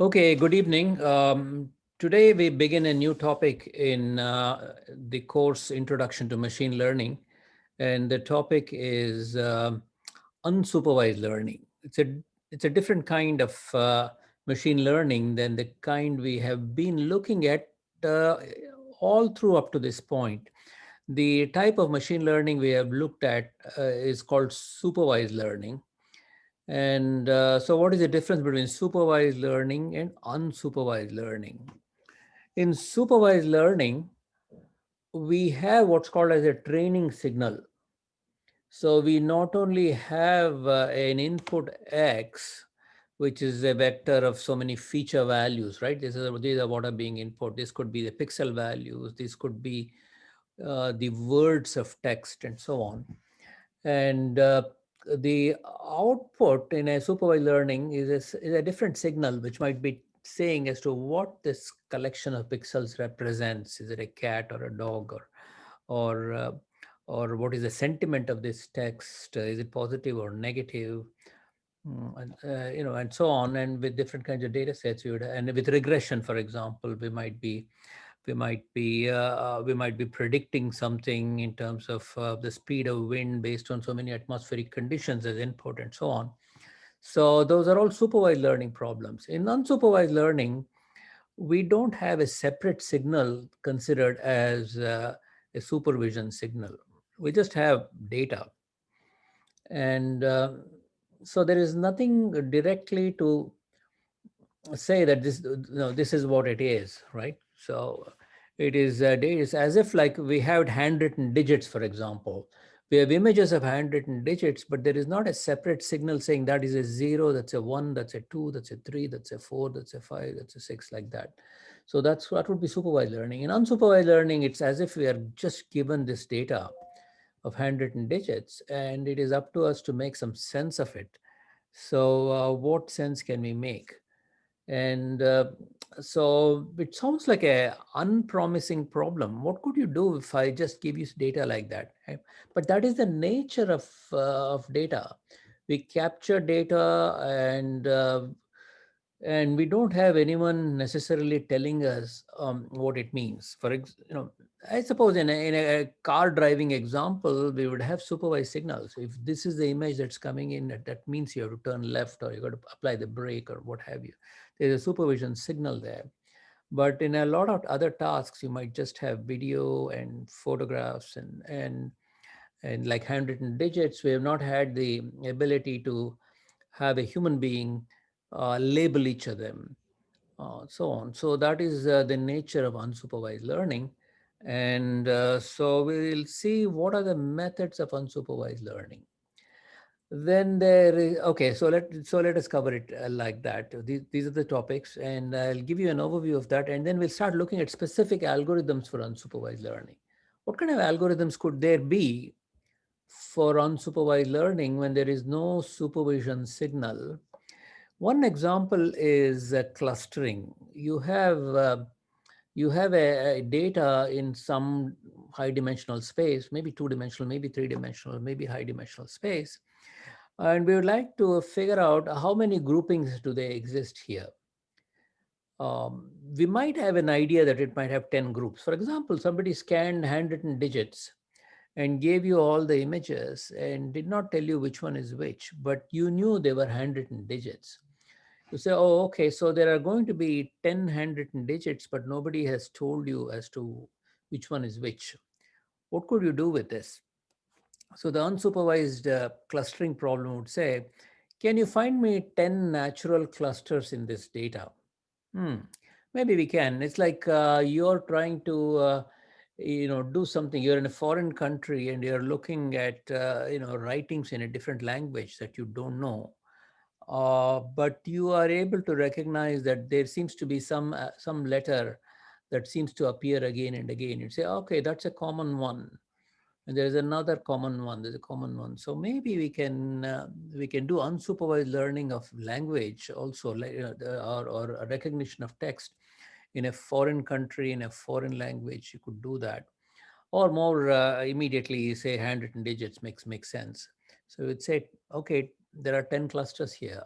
Okay, good evening. Today we begin a new topic in the course Introduction to Machine Learning, and the topic is unsupervised learning. It's a different kind of machine learning than the kind we have been looking at uh, all through up to this point. The type of machine learning we have looked at is called supervised learning, and so what is the difference between supervised learning and unsupervised learning? In supervised learning, we have what's called as a training signal. So we not only have an input X, which is a vector of so many feature values, right? These are what are being input. This could be the pixel values. This could be the words of text and so on. And the output in a supervised learning is a different signal, which might be saying as to what this collection of pixels represents. Is it a cat or a dog, or uh, or what is the sentiment of this text? Is it positive or negative? And so on. And with different kinds of data sets, and with regression, for example, we might be predicting something in terms of the speed of wind based on so many atmospheric conditions as input and so on. So those are all supervised learning problems. In unsupervised learning, we don't have a separate signal considered as a supervision signal. We just have data. And so there is nothing directly to say that this is what it is, right? So it's as if like we have handwritten digits, for example. We have images of handwritten digits, but there is not a separate signal saying that is a 0, that's a 1, that's a 2, that's a 3, that's a 4, that's a 5, that's a 6, like that. So that would be supervised learning. In unsupervised learning, it's as if we are just given this data of handwritten digits, and it is up to us to make some sense of it. So what sense can we make? And so it sounds like a unpromising problem. What could you do if I just give you data like that, right? But that is the nature of data. We capture data, and we don't have anyone necessarily telling us what it means. I suppose in a car driving example, we would have supervised signals. If this is the image that's coming in, that means you have to turn left, or you got to apply the brake, or what have you. There's a supervision signal there. But in a lot of other tasks, you might just have video and photographs, and like handwritten digits. We have not had the ability to have a human being label each of them, so on. So that is the nature of unsupervised learning. And so we'll see what are the methods of unsupervised learning. Then there is, okay, so let us cover it like that. These are the topics, and I'll give you an overview of that, and then we'll start looking at specific algorithms for unsupervised learning. What kind of algorithms could there be for unsupervised learning when there is no supervision signal? One example is clustering. You have a data in some high dimensional space, maybe two dimensional, maybe three dimensional, maybe high dimensional space, and we would like to figure out how many groupings do they exist here. We might have an idea that it might have 10 groups. For example, somebody scanned handwritten digits and gave you all the images and did not tell you which one is which, but you knew they were handwritten digits. You say, oh, okay, so there are going to be 10 handwritten digits, but nobody has told you as to which one is which. What could you do with this? So the unsupervised clustering problem would say, can you find me 10 natural clusters in this data? Hmm. Maybe we can. It's like you're trying to, do something. You're in a foreign country and you're looking at, writings in a different language that you don't know. But you are able to recognize that there seems to be some letter that seems to appear again and again. You say, okay, that's a common one, and there's another common one. There's a common one. So maybe we can do unsupervised learning of language also, like, or a recognition of text in a foreign country in a foreign language. You could do that, or more immediately say handwritten digits makes sense. So it's say, okay, there are 10 clusters here.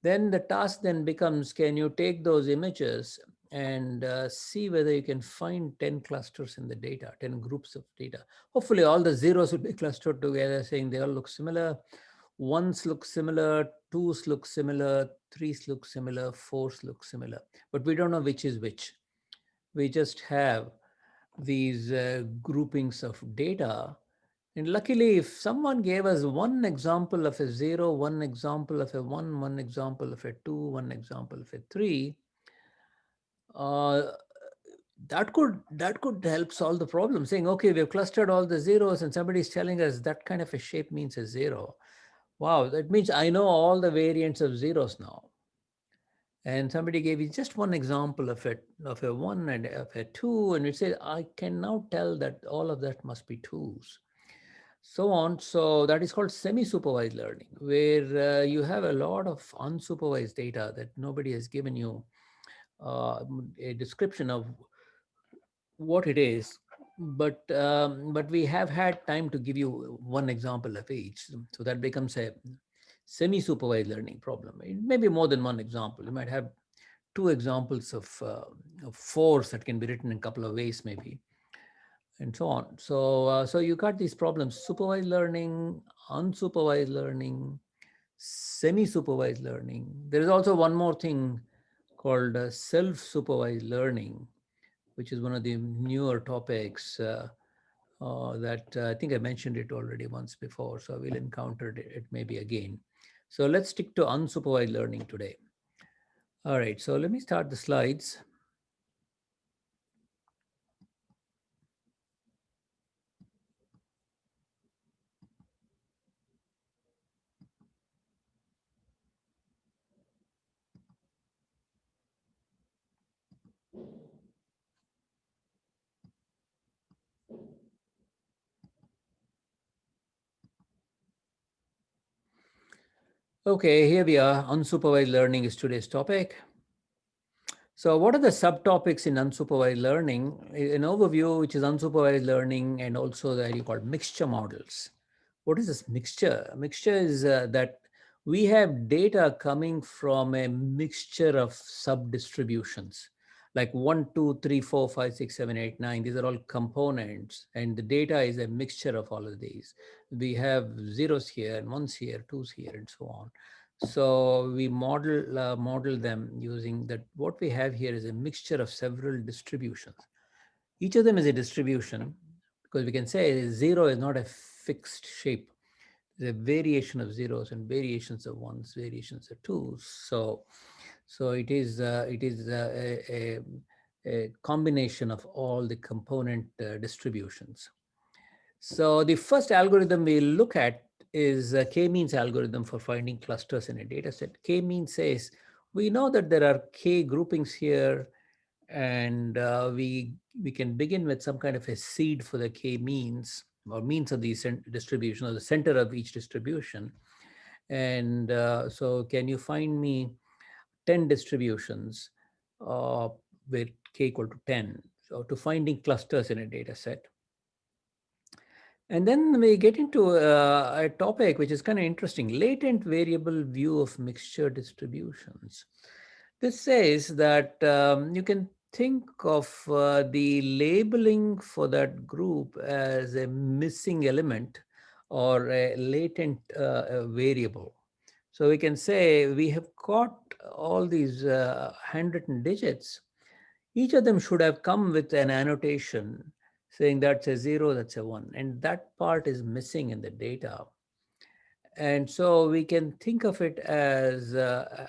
Then the task then becomes, can you take those images and see whether you can find 10 clusters in the data, 10 groups of data. Hopefully all the zeros will be clustered together, saying they all look similar. Ones look similar, twos look similar, threes look similar, fours look similar. But we don't know which is which. We just have these groupings of data. And luckily, if someone gave us one example of a zero, one example of a one example of a two, one example of a three, uh, that could help solve the problem. Saying, okay, we've clustered all the zeros, and somebody's telling us that kind of a shape means a zero. Wow, that means I know all the variants of zeros now. And somebody gave you just one example of a one and of a two, and we say I can now tell that all of that must be twos, so on. So that is called semi-supervised learning, where you have a lot of unsupervised data that nobody has given you a description of what it is. But we have had time to give you one example of each, so that becomes a semi-supervised learning problem. It may be more than one example. You might have two examples of force that can be written in a couple of ways, maybe, and so on. So you got these problems: supervised learning, unsupervised learning, semi-supervised learning. There is also one more thing called self-supervised learning, which is one of the newer topics that I think I mentioned it already once before. So we'll encounter it maybe again. So let's stick to unsupervised learning today. All right, so let me start the slides. Okay, here we are. Unsupervised learning is today's topic. So what are the subtopics in unsupervised learning? An overview, which is unsupervised learning, and also the idea called mixture models. What is this mixture? A mixture is that we have data coming from a mixture of sub-distributions, like 1, 2, 3, 4, 5, 6, 7, 8, 9. These are all components, and the data is a mixture of all of these. We have zeros here, and ones here, twos here, and so on. So we model them using that. What we have here is a mixture of several distributions. Each of them is a distribution, because we can say zero is not a fixed shape. There's a variation of zeros and variations of ones, variations of twos. So it is a combination of all the component distributions. So the first algorithm we look at is k-means algorithm for finding clusters in a data set. K-means says we know that there are k groupings here, and we can begin with some kind of a seed for the k-means, or means of the distribution, or the center of each distribution. And so can you find me 10 distributions with k equal to 10? So to finding clusters in a data set. And then we get into a topic which is kind of interesting: latent variable view of mixture distributions. This says that you can think of the labeling for that group as a missing element or a latent variable. So we can say we have got all these handwritten digits. Each of them should have come with an annotation saying that's a zero, that's a one, and that part is missing in the data. And so we can think of it as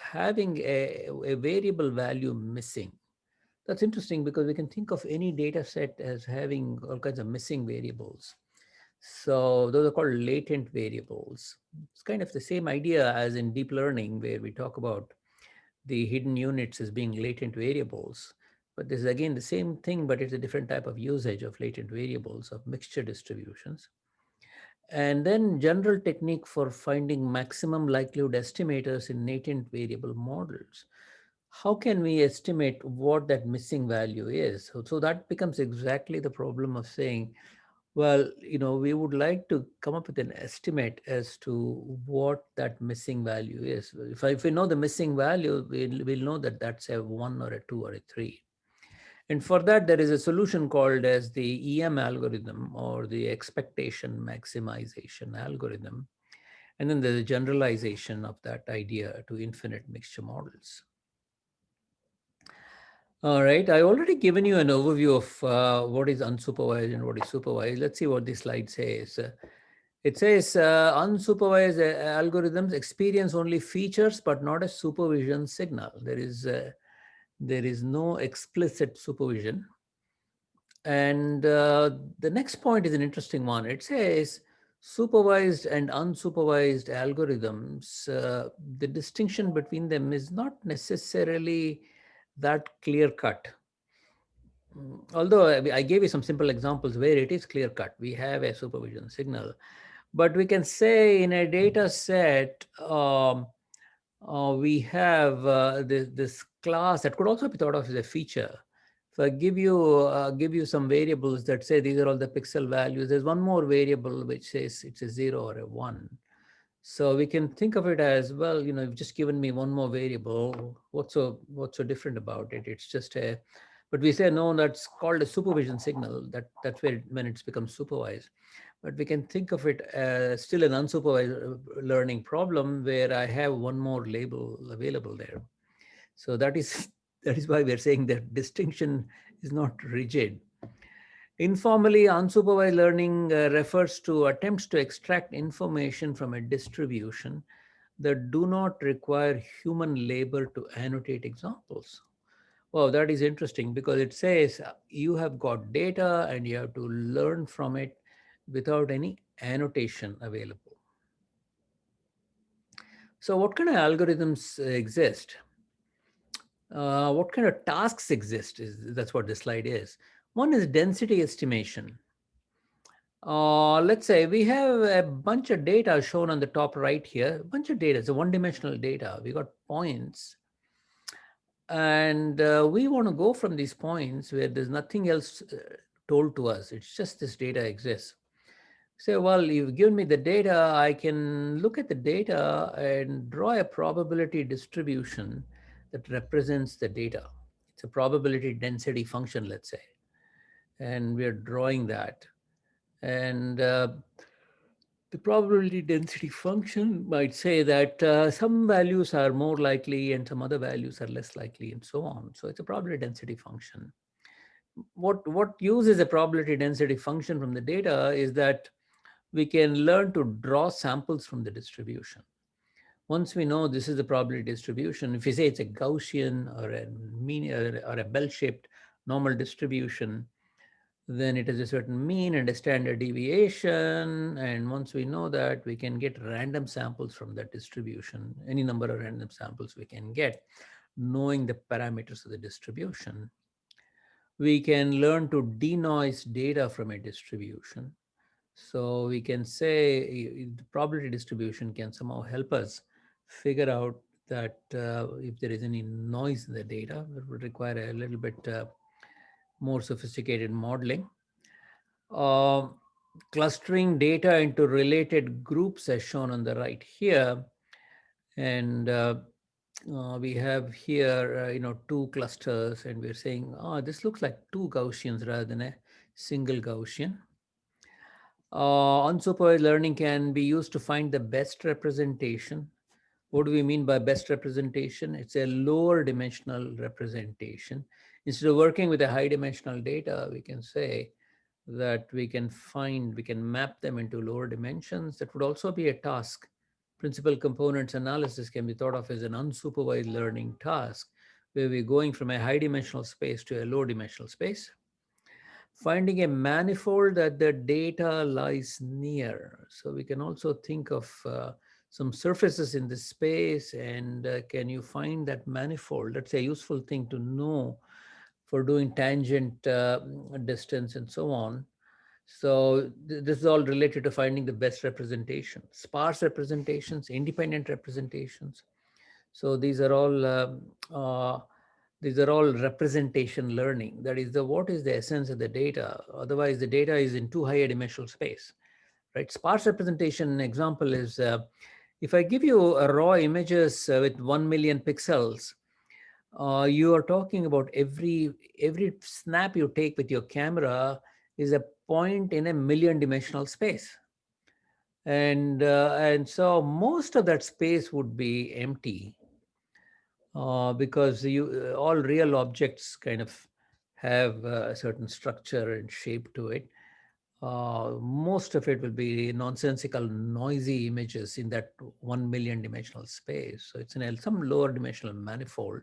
having a variable value missing. That's interesting, because we can think of any data set as having all kinds of missing variables. So those are called latent variables. It's kind of the same idea as in deep learning, where we talk about the hidden units as being latent variables. But this is again the same thing, but it's a different type of usage of latent variables, of mixture distributions. And then general technique for finding maximum likelihood estimators in latent variable models. How can we estimate what that missing value is? So that becomes exactly the problem of saying, Well, we would like to come up with an estimate as to what that missing value is. If we know the missing value, we'll know that that's a 1 or a 2 or a 3. And for that, there is a solution called as the EM algorithm, or the expectation maximization algorithm. And then there's a generalization of that idea to infinite mixture models. All right, I already given you an overview of what is unsupervised and what is supervised. Let's see what this slide says. It says unsupervised algorithms experience only features but not a supervision signal. There is no explicit supervision. And the next point is an interesting one. It says supervised and unsupervised algorithms, the distinction between them is not necessarily that clear cut. Although I gave you some simple examples where it is clear cut, we have a supervision signal. But we can say in a data set, we have this class that could also be thought of as a feature. If I give you some variables that say these are all the pixel values, there's one more variable which says it's a 0 or a 1. So we can think of it as, well, you've just given me one more variable. What's so different about it? It's just a, but we say no, that's called a supervision signal. That's where when it's become supervised. But we can think of it as still an unsupervised learning problem where I have one more label available there. So that is that is why we're saying that distinction is not rigid. Informally, unsupervised learning refers to attempts to extract information from a distribution that do not require human labor to annotate examples. Wow, that is interesting because it says you have got data and you have to learn from it without any annotation available. So, what kind of algorithms exist? What kind of tasks exist? That's what this slide is. One is density estimation. Let's say we have a bunch of data shown on the top right here. A bunch of data. It's a one-dimensional data. We got points, and we want to go from these points where there's nothing else told to us. It's just this data exists. Say, well, you've given me the data. I can look at the data and draw a probability distribution that represents the data. It's a probability density function, let's say, and we're drawing that. And the probability density function might say that some values are more likely and some other values are less likely, and so on. So it's a probability density function. What uses a probability density function from the data is that we can learn to draw samples from the distribution. Once we know this is the probability distribution, if you say it's a Gaussian or a mean or a bell-shaped normal distribution, then it has a certain mean and a standard deviation. And once we know that, we can get random samples from that distribution, any number of random samples we can get, knowing the parameters of the distribution. We can learn to denoise data from a distribution. So we can say the probability distribution can somehow help us figure out that if there is any noise in the data, it would require a little bit more sophisticated modeling. Uh, Clustering data into related groups as shown on the right here. And we have here, two clusters, and we're saying, oh, this looks like two Gaussians rather than a single Gaussian. Unsupervised learning can be used to find the best representation. What do we mean by best representation? It's a lower dimensional representation. Instead of working with a high dimensional data, we can say that we can map them into lower dimensions. That would also be a task. Principal components analysis can be thought of as an unsupervised learning task, where we're going from a high dimensional space to a low dimensional space. Finding a manifold that the data lies near. So we can also think of some surfaces in the space, and can you find that manifold? That's a useful thing to know for doing tangent distance and so on. So this is all related to finding the best representation, sparse representations, independent representations. So these are all These are all representation learning. That is, the what is the essence of the data? Otherwise, the data is in too high a dimensional space, right? Sparse representation example is if I give you a raw images with 1 million pixels, you are talking about every snap you take with your camera is a point in a million dimensional space, and so most of that space would be empty because all real objects kind of have a certain structure and shape to it. Most of it will be nonsensical, noisy images in that 1 million dimensional space. So it's in some lower dimensional manifold.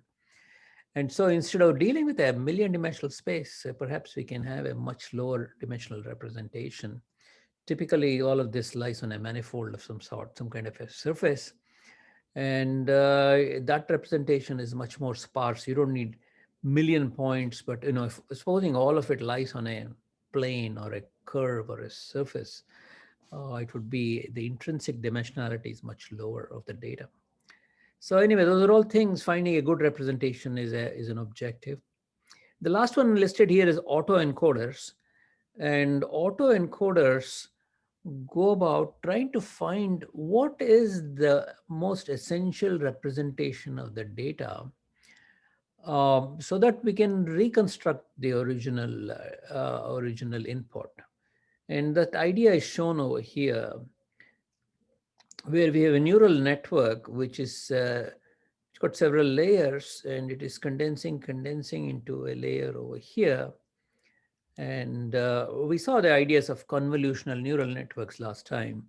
And so instead of dealing with a million dimensional space, perhaps we can have a much lower dimensional representation. Typically, all of this lies on a manifold of some sort, some kind of a surface. And that representation is much more sparse. You don't need million points, but if supposing all of it lies on a plane or a curve or a surface, it would be the intrinsic dimensionality is much lower of the data. So anyway, those are all things. Finding a good representation is an objective. The last one listed here is autoencoders. And autoencoders go about trying to find what is the most essential representation of the data, so that we can reconstruct the original input. And that idea is shown over here, where we have a neural network which is it's got several layers, and it is condensing into a layer over here. And we saw the ideas of convolutional neural networks last time.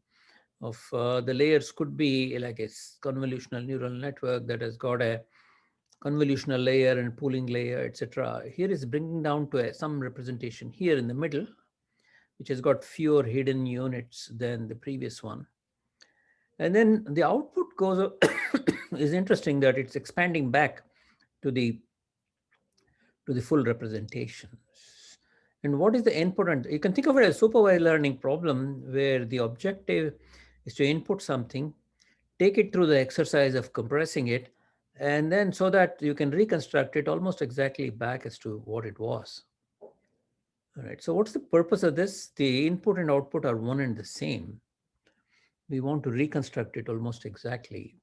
Of the layers could be like a convolutional neural network that has got a convolutional layer and pooling layer, etc. Here is bringing down to some representation here in the middle, which has got fewer hidden units than the previous one. And then the output goes is interesting that it's expanding back to the full representation. And what is the input? And you can think of it as supervised learning problem, where the objective is to input something, take it through the exercise of compressing it, and then so that you can reconstruct it almost exactly back as to what it was. All right. So what's the purpose of this? The input and output are one and the same. We want to reconstruct it almost exactly.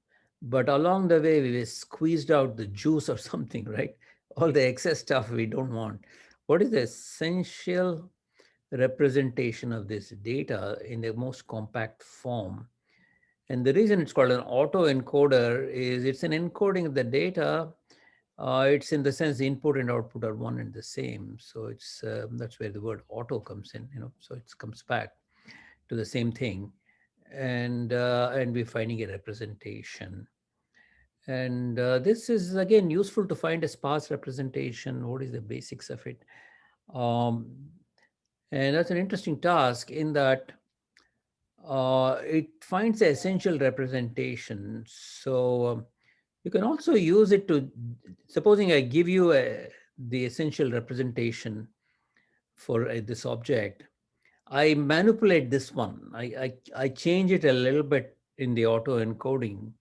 But along the way, we squeezed out the juice or something, right? All the excess stuff we don't want. What is the essential representation of this data in the most compact form? And the reason it's called an autoencoder is it's an encoding of the data. It's in the sense the input and output are one and the same. So it's that's where the word auto comes in. So it comes back to the same thing, and we're finding a representation. And this is again useful to find a sparse representation. What is the basics of it? Um, and that's an interesting task in that it finds the essential representation. So you can also use it to, supposing I give you the essential representation for this object, I manipulate this one. I change it a little bit in the auto encoding.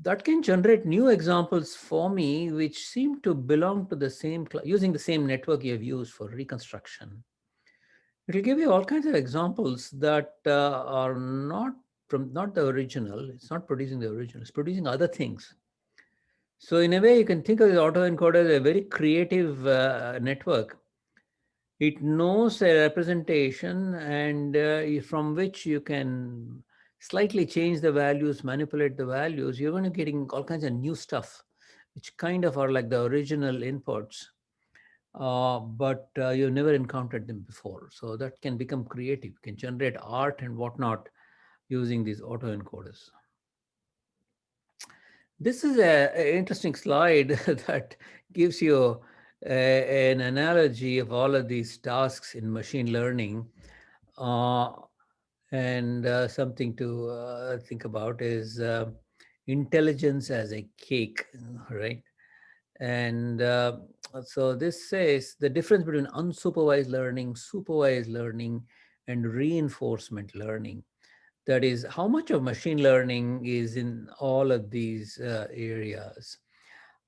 That can generate new examples for me, which seem to belong to the same, using the same network you have used for reconstruction. It will give you all kinds of examples that are not the original. It's not producing the original. It's producing other things. So in a way, you can think of the autoencoder as a very creative network. It knows a representation, and from which you can slightly change the values, manipulate the values. You're going to getting all kinds of new stuff, which kind of are like the original inputs, but you've never encountered them before. So that can become creative. You can generate art and whatnot using these autoencoders. This is an interesting slide that gives you an analogy of all of these tasks in machine learning. Uh, and something to think about is intelligence as a cake, right? And so this says the difference between unsupervised learning, supervised learning, and reinforcement learning. That is, how much of machine learning is in all of these areas.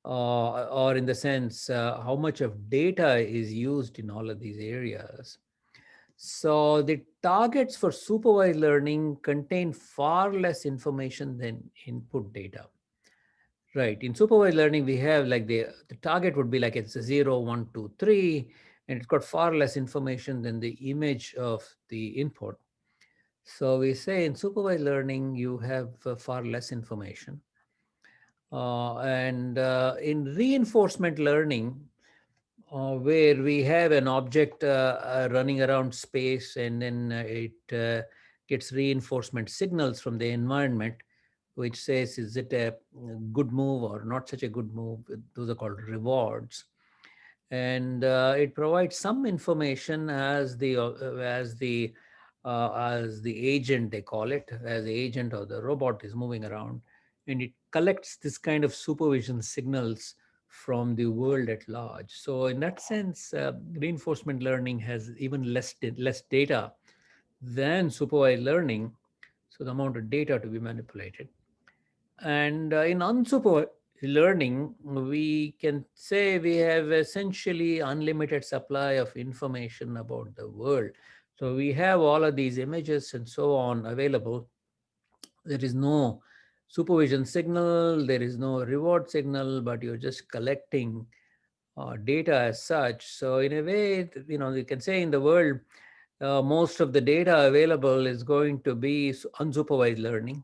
or in the sense how much of data is used in all of these areas. So the targets for supervised learning contain far less information than input data. Right. In supervised learning, we have like the target would be like it's a 0, 1, 2, 3, and it's got far less information than the image of the input. So we say in supervised learning, you have far less information. And in reinforcement learning, where we have an object running around space and then it gets reinforcement signals from the environment, which says, is it a good move or not such a good move? Those are called rewards. And it provides some information as the agent, they call it, as the agent or the robot is moving around, and it collects this kind of supervision signals from the world at large. So in that sense, reinforcement learning has even less data than supervised learning. So the amount of data to be manipulated. And in unsupervised learning, we can say we have essentially unlimited supply of information about the world. So we have all of these images and so on available. There is no supervision signal, there is no reward signal, but you're just collecting data as such. So in a way, you can say in the world, most of the data available is going to be unsupervised learning,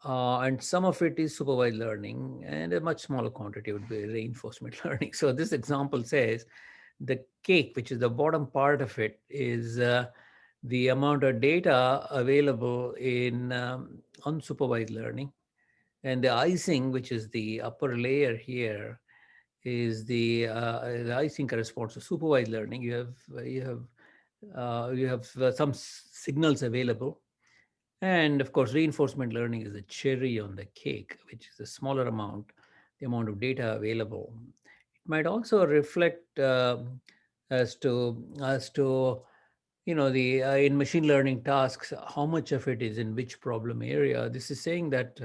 and some of it is supervised learning, and a much smaller quantity would be reinforcement learning. So this example says the cake, which is the bottom part of it, is the amount of data available in unsupervised learning, and the icing, which is the upper layer here, is the icing corresponds to supervised learning. You have some signals available, and of course, reinforcement learning is the cherry on the cake, which is a smaller amount, the amount of data available. It might also reflect as to the in machine learning tasks, how much of it is in which problem area. This is saying that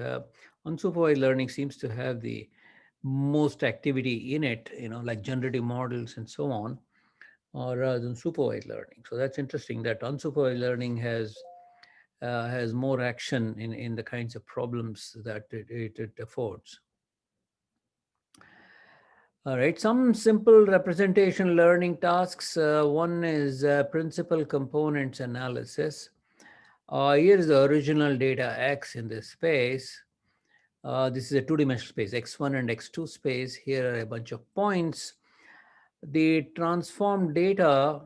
unsupervised learning seems to have the most activity in it, like generative models and so on, or rather than supervised learning. So that's interesting that unsupervised learning has more action in the kinds of problems that it affords. All right, some simple representation learning tasks. One is principal components analysis. Here is the original data X in this space. This is a two-dimensional space, X1 and X2 space. Here are a bunch of points. The transformed data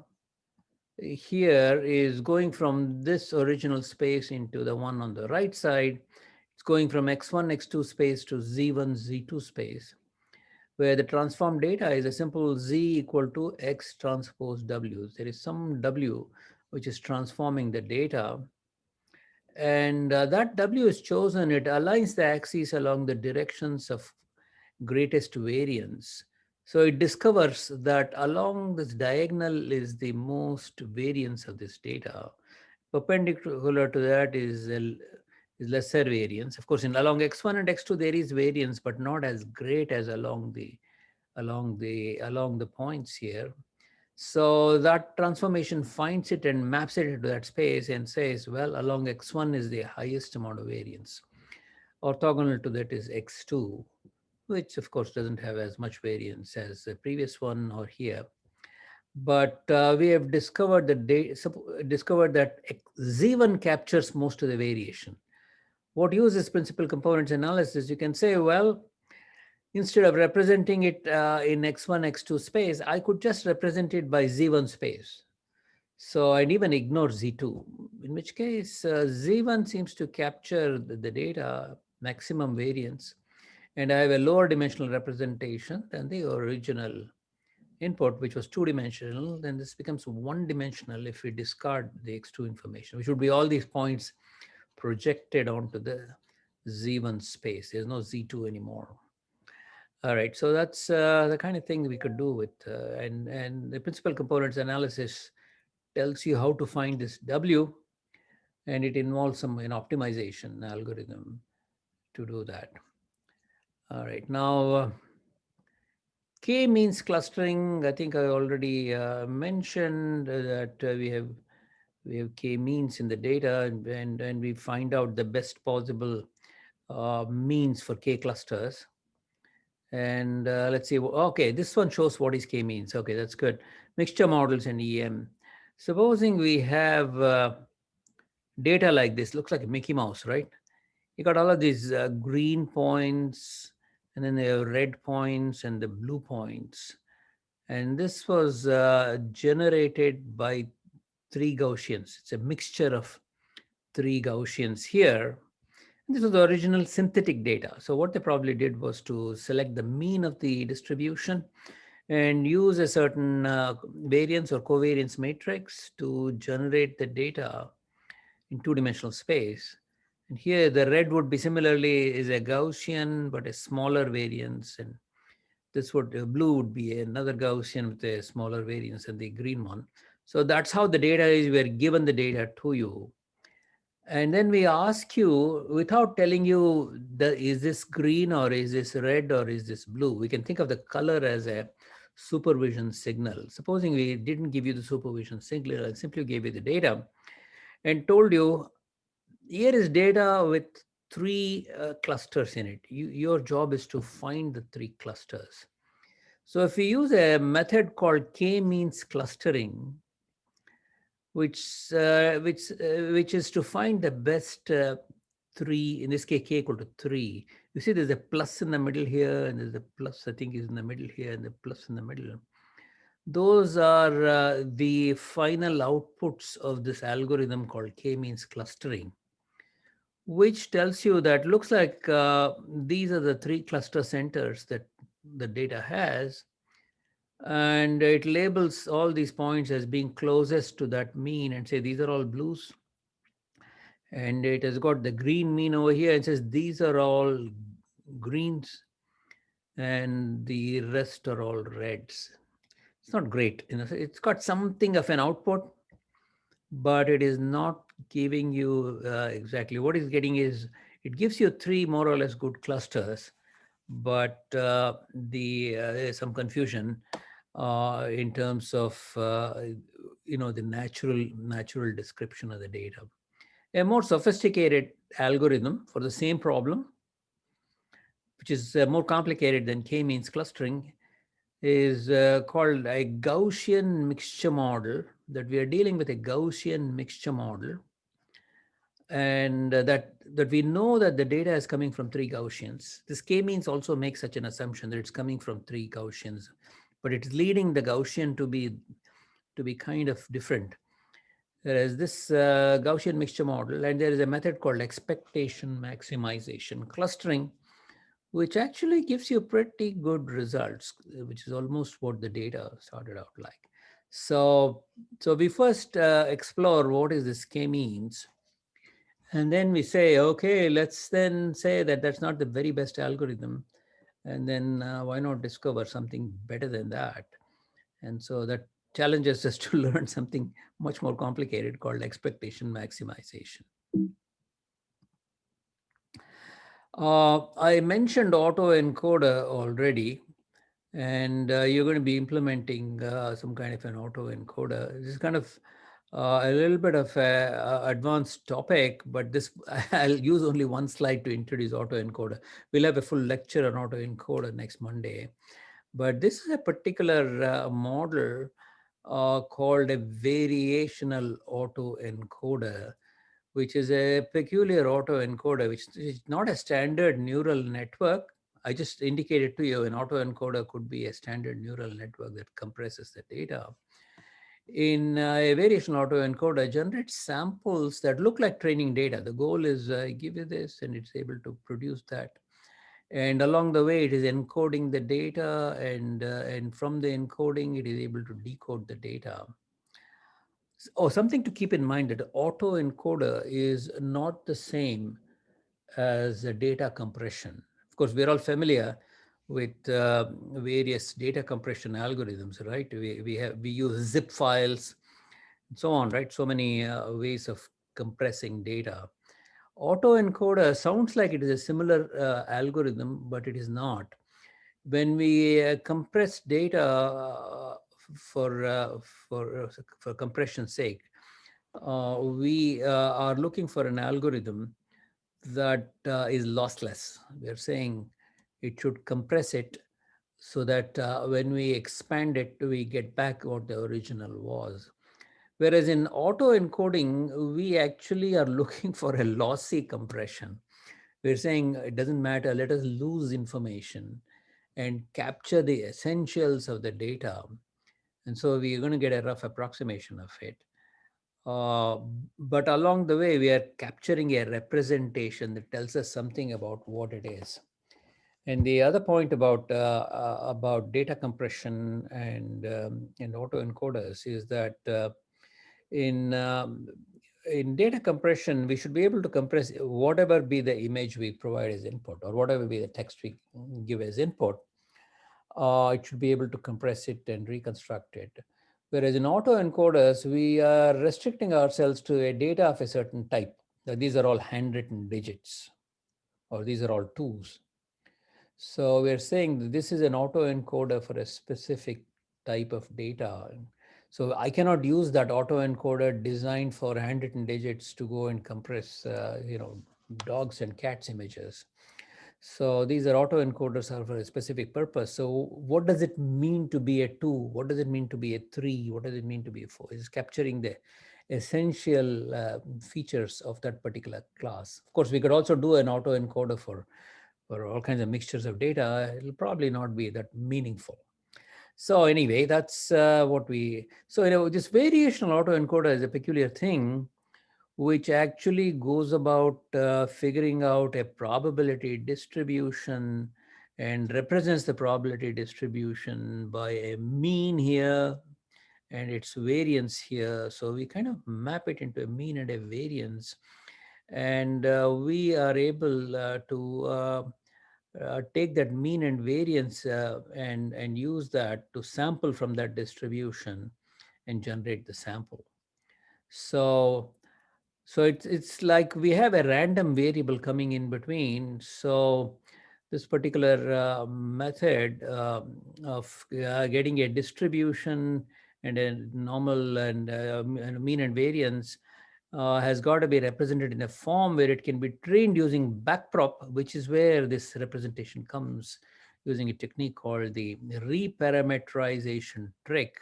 here is going from this original space into the one on the right side. It's going from X1, X2 space to Z1, Z2 space, where the transformed data is a simple Z equal to X transpose W. There is some W which is transforming the data. And that W is chosen, it aligns the axes along the directions of greatest variance. So it discovers that along this diagonal is the most variance of this data. Perpendicular to that is lesser variance. Of course, in along x1 and x2 there is variance, but not as great as along the points here. So that transformation finds it and maps it into that space and says, well, along x1 is the highest amount of variance. Orthogonal to that is x2, which of course doesn't have as much variance as the previous one or here. But we have discovered that Z1 captures most of the variation. What uses principal components analysis? You can say, well, instead of representing it in x1, x2 space, I could just represent it by Z1 space. So I'd even ignore Z2, in which case Z1 seems to capture the data maximum variance, and I have a lower dimensional representation than the original input, which was two-dimensional. Then this becomes one-dimensional if we discard the x2 information, which would be all these points projected onto the Z1 space. There's no Z2 anymore. All right, so that's the kind of thing we could do with, and the principal components analysis tells you how to find this W, and it involves some optimization algorithm to do that. All right, now K means clustering. I think I already mentioned that we have K means in the data, and we find out the best possible means for K clusters. And let's see. Okay, this one shows what is K means. Okay, that's good. Mixture models and EM. Supposing we have data like this, looks like a Mickey Mouse, right? You got all of these green points, and then there are red points and the blue points. And this was generated by three Gaussians. It's a mixture of three Gaussians here. This was the original synthetic data. So what they probably did was to select the mean of the distribution and use a certain variance or covariance matrix to generate the data in two-dimensional space. And here the red would be similarly is a Gaussian, but a smaller variance. And this would, blue would be another Gaussian with a smaller variance than the green one. So that's how the data is. We're given the data to you. And then we ask you, without telling you, is this green or is this red or is this blue? We can think of the color as a supervision signal. Supposing we didn't give you the supervision signal, I simply gave you the data and told you, here is data with three clusters in it. Your job is to find the three clusters. So if we use a method called k-means clustering, which is to find the best three, in this case k equal to 3. You see there's a plus in the middle here, and there's a plus I think is in the middle here, and the plus in the middle. Those are the final outputs of this algorithm called k-means clustering, which tells you that looks like these are the three cluster centers that the data has, and it labels all these points as being closest to that mean and say these are all blues, and it has got the green mean over here and says these are all greens and the rest are all reds. It's not great, it's got something of an output, but it is not giving you exactly what it's getting. Is it gives you three more or less good clusters, but there's some confusion in terms of the natural description of the data. A more sophisticated algorithm for the same problem, which is more complicated than k-means clustering, is called a Gaussian mixture model. That we are dealing with a Gaussian mixture model, and that we know that the data is coming from three Gaussians. This k-means also makes such an assumption that it's coming from three Gaussians, but it's leading the Gaussian to be kind of different. There is this Gaussian mixture model, and there is a method called expectation maximization clustering, which actually gives you pretty good results, which is almost what the data started out like. So we first explore what is this k-means, and then we say, okay, let's then say that that's not the very best algorithm, and then why not discover something better than that? And so that challenges us to learn something much more complicated called expectation maximization. I mentioned autoencoder already, and you're going to be implementing some kind of an autoencoder. This is kind of a little bit of an advanced topic, but this I'll use only one slide to introduce autoencoder. We'll have a full lecture on autoencoder next Monday. But this is a particular model called a variational autoencoder, which is a peculiar autoencoder, which is not a standard neural network. I just indicated to you an autoencoder could be a standard neural network that compresses the data. In a variational autoencoder generates samples that look like training data. The goal is I give you this and it's able to produce that. And along the way, it is encoding the data, and from the encoding, it is able to decode the data. Oh, something to keep in mind that autoencoder is not the same as a data compression. Of course, we're all familiar with various data compression algorithms, right? We use zip files and so on, right? So many ways of compressing data. Autoencoder sounds like it is a similar algorithm, but it is not. when we compress data for for compression's sake, we are looking for an algorithm that is lossless. We are saying it should compress it so that when we expand it, we get back what the original was. Whereas in autoencoding, we actually are looking for a lossy compression. We're saying it doesn't matter, let us lose information and capture the essentials of the data. And so we're going to get a rough approximation of it. Uh, but along the way, we are capturing a representation that tells us something about what it is. And the other point about data compression and autoencoders is that in in data compression, we should be able to compress whatever be the image we provide as input or whatever be the text we give as input. It should be able to compress it and reconstruct it. Whereas in autoencoders, we are restricting ourselves to a data of a certain type. Now, these are all handwritten digits, or these are all twos. So we're saying that this is an autoencoder for a specific type of data. So I cannot use that autoencoder designed for handwritten digits to go and compress, dogs and cats images. So these are autoencoders are for a specific purpose. So what does it mean to be a 2? What does it mean to be a 3? What does it mean to be a 4? It's capturing the essential features of that particular class. Of course, we could also do an autoencoder for all kinds of mixtures of data. It'll probably not be that meaningful. So anyway, that's what we, so this variational autoencoder is a peculiar thing which actually goes about figuring out a probability distribution and represents the probability distribution by a mean here and its variance here. So we kind of map it into a mean and a variance. And we are able to take that mean and variance and use that to sample from that distribution and generate the sample. So it's like we have a random variable coming in between. So this particular method of getting a distribution and a normal and mean and variance has got to be represented in a form where it can be trained using backprop, which is where this representation comes using a technique called the reparametrization trick,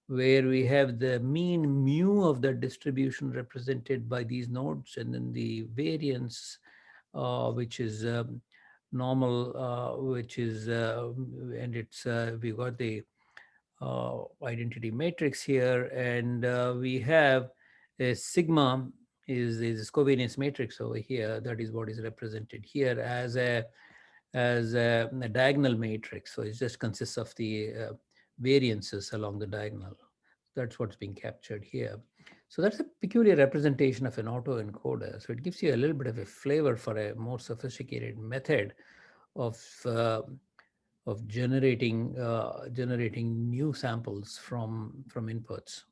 where we have the mean mu of the distribution represented by these nodes, and then the variance, which is normal, which is, and it's, we got the identity matrix here, and we have a sigma is a covariance matrix over here. That is what is represented here as a diagonal matrix. So it just consists of the variances along the diagonal. That's what's being captured here. So that's a peculiar representation of an autoencoder. So it gives you a little bit of a flavor for a more sophisticated method of uh, of generating new samples from inputs.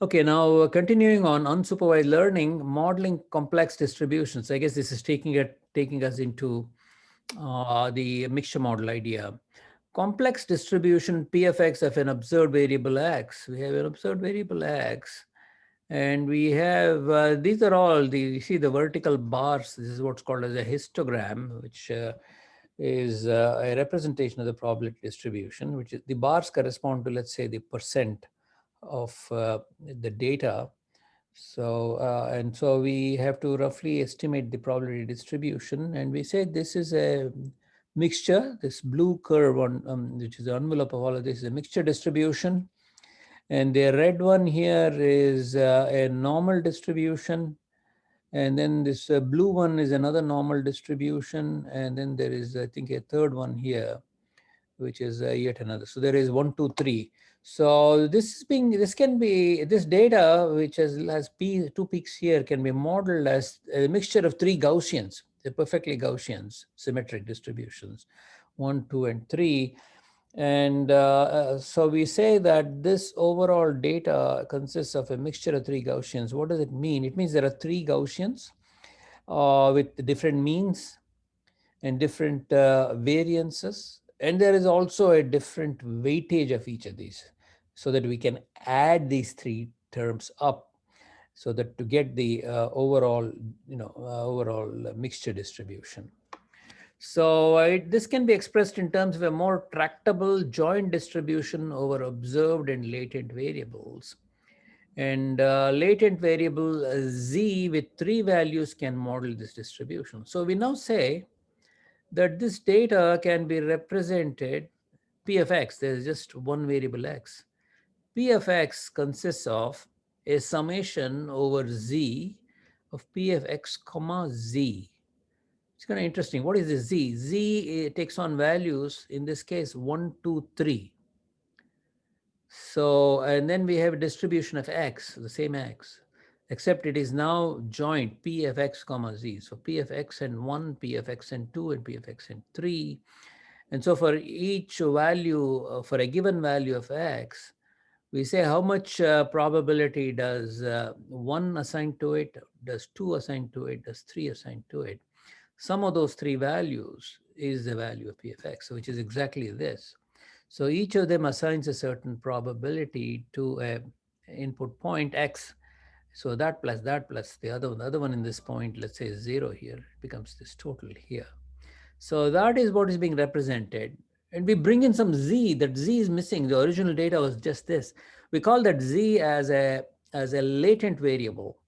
Okay, now continuing on unsupervised learning, modeling complex distributions. I guess this is taking us into the mixture model idea. Complex distribution PFX of an observed variable X. We have an observed variable X, and we have, these are all the, you see the vertical bars. This is what's called as a histogram, which is a representation of the probability distribution, which is the bars correspond to, let's say, the percent of the data. So, and so we have to roughly estimate the probability distribution. And we say this is a mixture, this blue curve on, which is the envelope of all of this, is a mixture distribution. And the red one here is a normal distribution. And then this blue one is another normal distribution. And then there is, I think, a third one here, which is yet another. So there is 1, 2, 3. So this can be, this data, which has two peaks here, can be modeled as a mixture of three Gaussians. They're perfectly Gaussians, symmetric distributions, 1, 2, and 3. And so we say that this overall data consists of a mixture of three Gaussians. What does it mean? It means there are three Gaussians with different means. and different variances. And there is also a different weightage of each of these so that we can add these three terms up so that to get the overall, overall mixture distribution. So this can be expressed in terms of a more tractable joint distribution over observed and latent variables. And latent variable z with three values can model this distribution. So we now say that this data can be represented p of x. There's just one variable x. P of x consists of a summation over z of p of x comma z. It's kind of interesting. What is this z? Z takes on values, in this case, 1, 2, 3. So, and then we have a distribution of x, the same x, except it is now joint p of x comma z. So p of x and 1, p of x and 2, and p of x and 3. And so for each value, for a given value of x, we say how much probability does 1 assign to it, does 2 assign to it, does 3 assign to it. Sum of those three values is the value of p of x, which is exactly this. So each of them assigns a certain probability to a input point x. So that plus the other one in this point, let's say 0 here, becomes this total here. So that is what is being represented. And we bring in some z, that z is missing. The original data was just this. We call that z as a latent variable,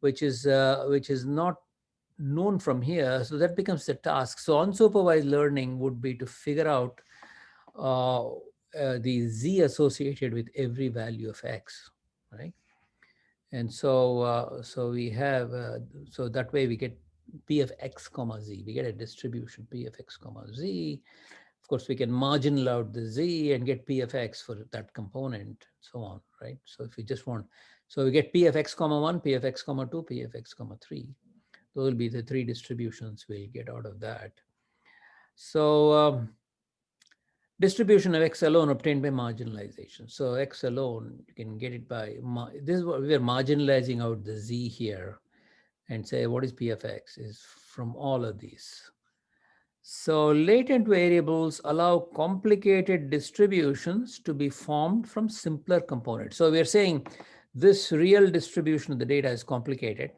which is not known from here. So that becomes the task. So unsupervised learning would be to figure out the z associated with every value of x, right? And so we have, so that way we get p of x comma z. We get a distribution p of x comma z. Of course, we can marginal out the z and get p of x for that component, so on, right? So if we just want, so we get p of x comma 1, p of x comma 2, p of x comma 3. Those will be the three distributions we'll get out of that. So distribution of x alone obtained by marginalization. So x alone, you can get it by, this is what we are marginalizing out the z here and say what is p of x is from all of these. So latent variables allow complicated distributions to be formed from simpler components. So we're saying this real distribution of the data is complicated,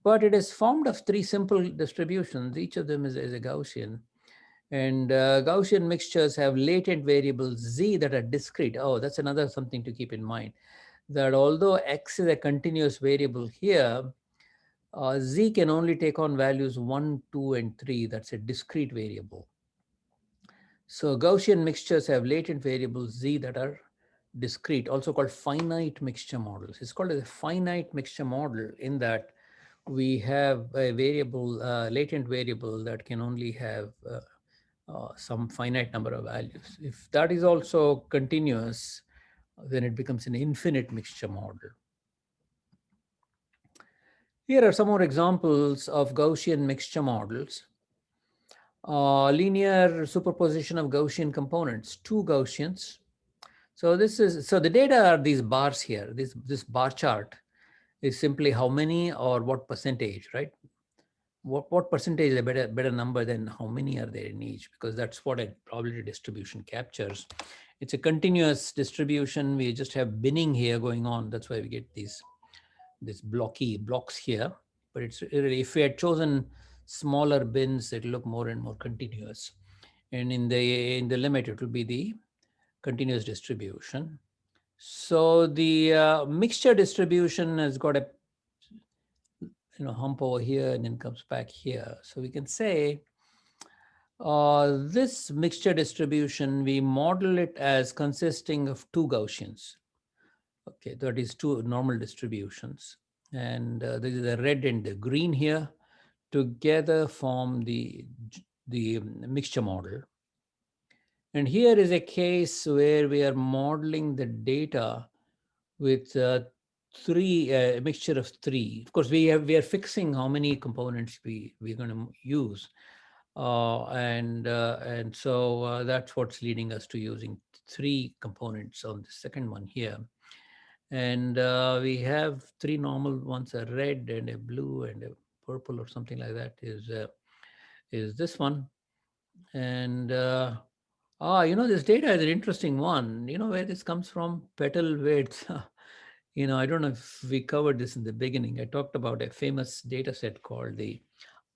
but it is formed of three simple distributions. Each of them is a Gaussian. And Gaussian mixtures have latent variables z that are discrete. Oh, that's another something to keep in mind, that although x is a continuous variable here, z can only take on values 1, 2, and 3. That's a discrete variable. So Gaussian mixtures have latent variables z that are discrete, also called finite mixture models. It's called a finite mixture model in that we have a variable, latent variable that can only have some finite number of values. If that is also continuous, then it becomes an infinite mixture model. Here are some more examples of Gaussian mixture models. Linear superposition of Gaussian components, two Gaussians. So the data are these bars here. This bar chart is simply how many or what percentage, right? What percentage is a better number than how many are there in each, because that's what a probability distribution captures. It's a continuous distribution. We just have binning here going on. That's why we get these blocky blocks here. But it's really, if we had chosen smaller bins, it'll look more and more continuous. And in the limit, it will be the continuous distribution. So the mixture distribution has got a hump over here and then comes back here. So we can say this mixture distribution, we model it as consisting of two Gaussians. Okay, that is two normal distributions. And this is the red and the green here together form the mixture model. And here is a case where we are modeling the data with a mixture of three. Of course, we are fixing how many components we're going to use, and so that's what's leading us to using three components on the second one here. And we have three normal ones: a red and a blue and a purple or something like that is this one. And this data is an interesting one. You know where this comes from? Petal width. I don't know if we covered this in the beginning. I talked about a famous data set called the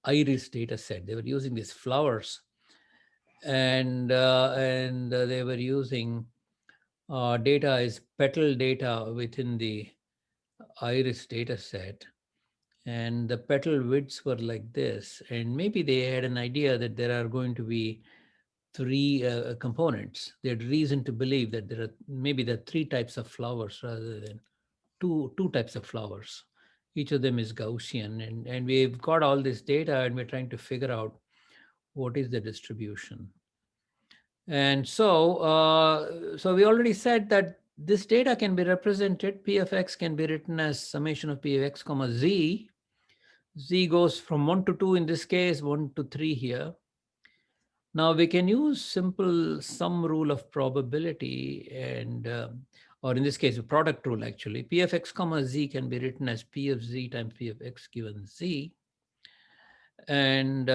iris data set. They were using these flowers, and they were using data as petal data within the iris data set, and the petal widths were like this. And maybe they had an idea that there are going to be three components. They had reason to believe that there are three types of flowers rather than two types of flowers. Each of them is Gaussian, and we've got all this data, and we're trying to figure out what is the distribution. And so we already said that this data can be represented. P of x can be written as summation of P of x comma z. Z goes from 1 to 2 in this case, 1 to 3 here. Now we can use simple sum rule of probability, or in this case, a product rule actually. P of x comma z can be written as P of z times P of x given z. And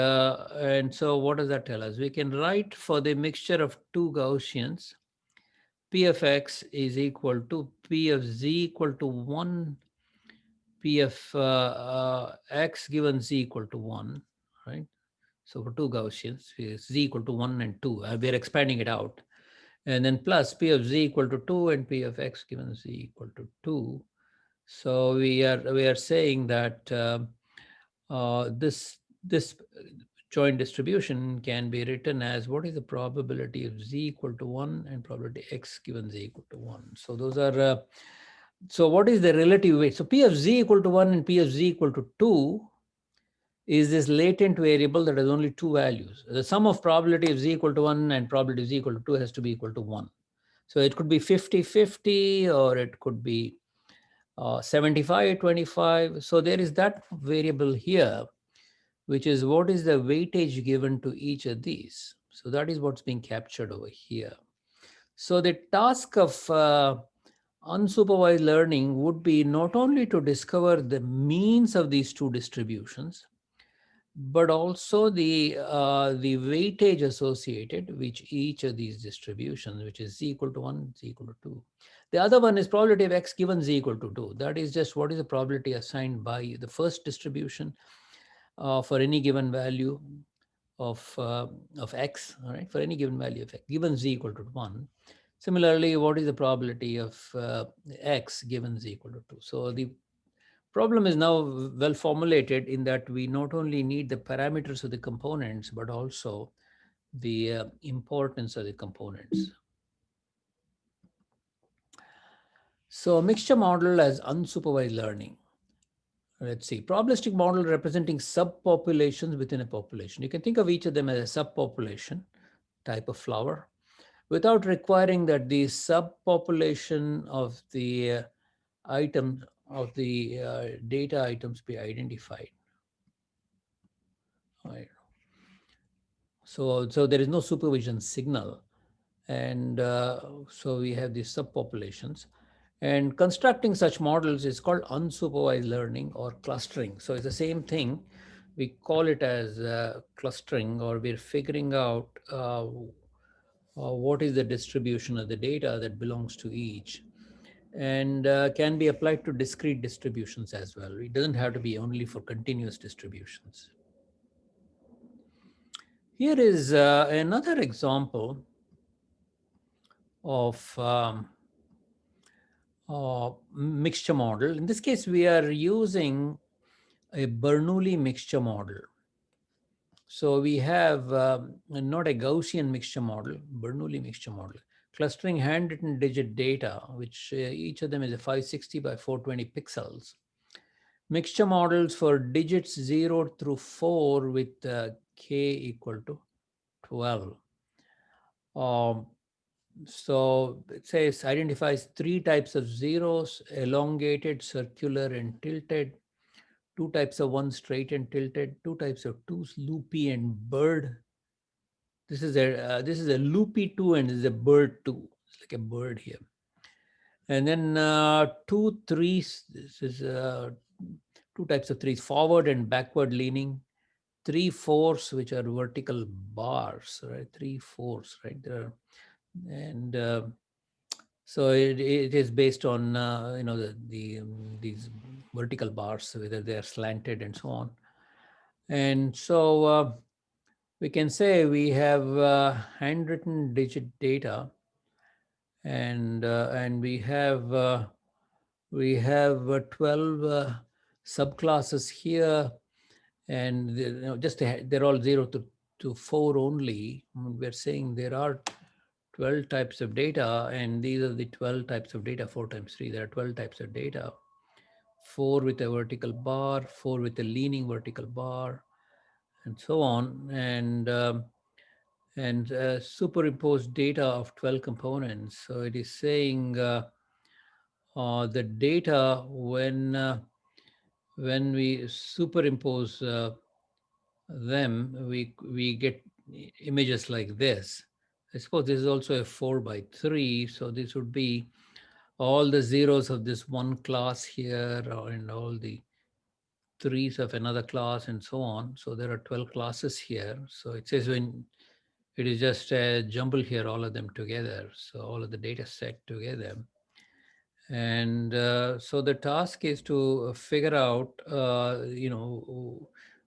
so what does that tell us? We can write for the mixture of two Gaussians, P of x is equal to P of z equal to 1, P of x given z equal to 1, right? So for two Gaussians, z equal to 1 and 2. We're expanding it out. And then plus P of z equal to 2 and P of x given z equal to 2. So we are saying that this joint distribution can be written as what is the probability of z equal to 1 and probability x given z equal to 1. So those are, so what is the relative weight? So P of z equal to 1 and P of z equal to 2 is this latent variable that has only two values. The sum of probability of z equal to 1 and probability of z equal to 2 has to be equal to 1. So it could be 50-50 or it could be 75-25. So there is that variable here, which is what is the weightage given to each of these. So that is what's being captured over here. So the task of unsupervised learning would be not only to discover the means of these two distributions, but also the weightage associated with each of these distributions, which is z equal to 1, z equal to 2. The other one is probability of x given z equal to 2. That is just what is the probability assigned by the first distribution for any given value of x, all right, for any given value of x, given z equal to 1. Similarly, what is the probability of x given z equal to 2? So the problem is now well formulated in that we not only need the parameters of the components, but also the importance of the components. So a mixture model as unsupervised learning. Let's see, probabilistic model representing subpopulations within a population. You can think of each of them as a subpopulation type of flower without requiring that the subpopulation of the item of the data items be identified. Right. So there is no supervision signal. And so we have these subpopulations. And constructing such models is called unsupervised learning or clustering. So it's the same thing. We call it as clustering, or we're figuring out what is the distribution of the data that belongs to each, and can be applied to discrete distributions as well. It doesn't have to be only for continuous distributions. Here is another example of mixture model. In this case, we are using a Bernoulli mixture model. So we have not a Gaussian mixture model, Bernoulli mixture model, clustering handwritten digit data, which each of them is a 560 by 420 pixels. Mixture models for digits 0 through 4 with k equal to 12. So it says identifies three types of zeros: elongated, circular, and tilted. Two types of one, straight and tilted. Two types of twos, loopy and bird. This is a loopy two and this is a bird two. It's like a bird here. And then two threes. This is two types of threes: forward and backward leaning. three force which are vertical bars, right? Three force, right? There are, and so it is based on these vertical bars, whether they are slanted and so on. And so we can say we have handwritten digit data, and we have 12 subclasses here, and they're all 0 to 4 only. We're saying there are 12 types of data, and these are the 12 types of data. 4 times 3, there are 12 types of data. 4 with a vertical bar, 4 with a leaning vertical bar, and so on. And superimposed data of 12 components. So it is saying the data when we superimpose them, we get images like this. I suppose this is also a 4 by 3, so this would be all the zeros of this one class here, and all the threes of another class, and so on. So there are 12 classes here. So it says when it is just a jumble here, all of them together. So all of the data set together. And so the task is to figure out,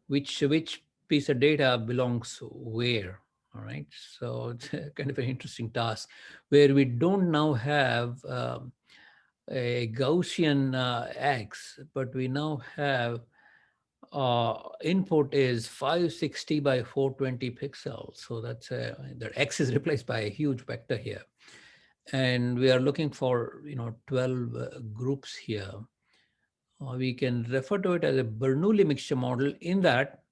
which piece of data belongs where. All right. So it's a kind of an interesting task where we don't now have a Gaussian X, but we now have input is 560 by 420 pixels. So that X is replaced by a huge vector here. And we are looking for 12 groups here. We can refer to it as a Bernoulli mixture model, in that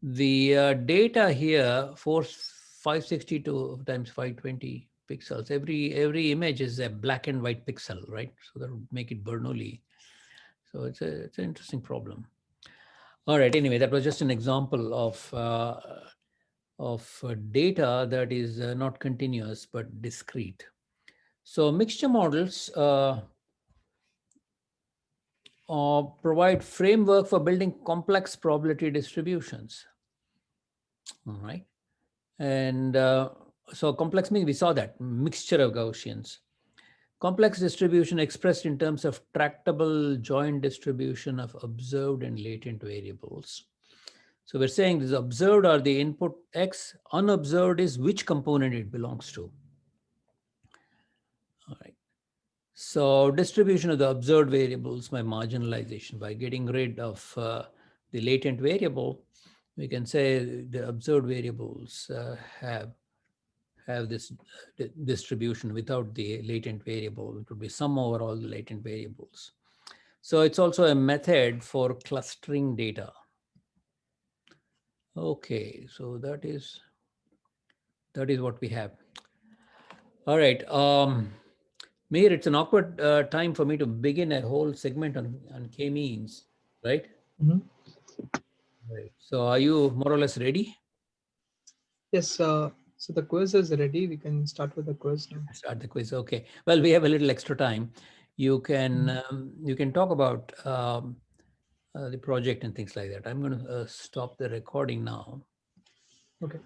the data here, 562 times 520 pixels, every image is a black and white pixel, right? So that would make it Bernoulli. So it's an interesting problem. All right, anyway, that was just an example of data that is not continuous but discrete. So mixture models provide framework for building complex probability distributions. All right. And so complex means, we saw that mixture of Gaussians. Complex distribution expressed in terms of tractable joint distribution of observed and latent variables. So we're saying this observed are the input X, unobserved is which component it belongs to. All right. So distribution of the observed variables by marginalization, by getting rid of the latent variable, we can say the observed variables have this distribution without the latent variable. It would be sum over all the latent variables. So it's also a method for clustering data. Okay, so that is what we have. All right. Mir, it's an awkward time for me to begin a whole segment on k-means, right? Mhm. Right. So are you more or less ready? Yes, so the quiz is ready. We can start with the quiz now. Start the quiz. Okay. Well, we have a little extra time. You can talk about the project and things like that. I'm going to stop the recording now. Okay.